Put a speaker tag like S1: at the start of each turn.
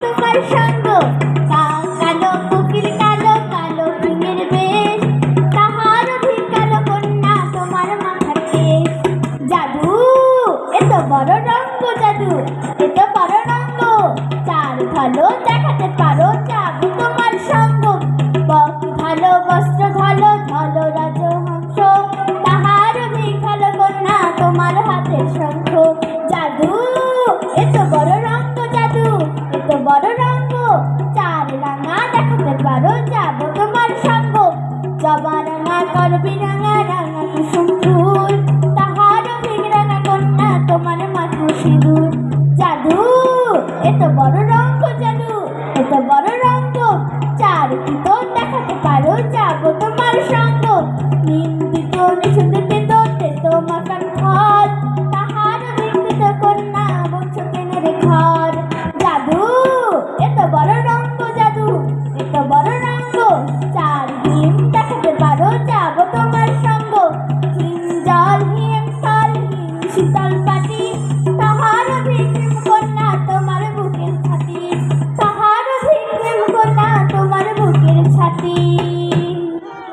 S1: তোমার সঙ্গ কালো কোকিল কালো কালো ডিমের বেশ তাহার অধিক কালো কন্যা তোমার মাথার কেশ। জাদু এত বড় রঙ্গ জাদু এত বড় রঙ্গ চার ভালো দেখাতে পারো যাবো তোমার সঙ্গ। বক ভালো বস্ত্র ভালো ধলো রাজহংস তাহার অধিক ভালো কন্যা তোমার হাতের শঙ্খ। জাদু এত বড় রঙ্গ জাদু এত বড় রঙ্গ চার রাঙা দেখাতে পারো যাবো তোমার সঙ্গ। জবা রাঙা করবি রাঙা রাঙা কুসুম ফুল তাহার অধিক রাঙা কন্যা তোমার মাথা সিঁদুর। জাদু এত বড় রঙ্গ জাদু এত বড় রঙ্গ চার কিতো দেখাতে পারো যাবো তোমার সঙ্গ। নিম দিত নিষুদ্ধ তেত তেত মাকান ফল তাহার অধিক কন্যা বংশ কেনের ঘর। জাদু এত বড় রঙ্গ জাদু এত বড় রঙ্গ চার হিম দেখাতে পারো যাবো তোমার সঙ্গ। হিম জল হিম স্থল হিম শীতল পাটি তাহার অধিক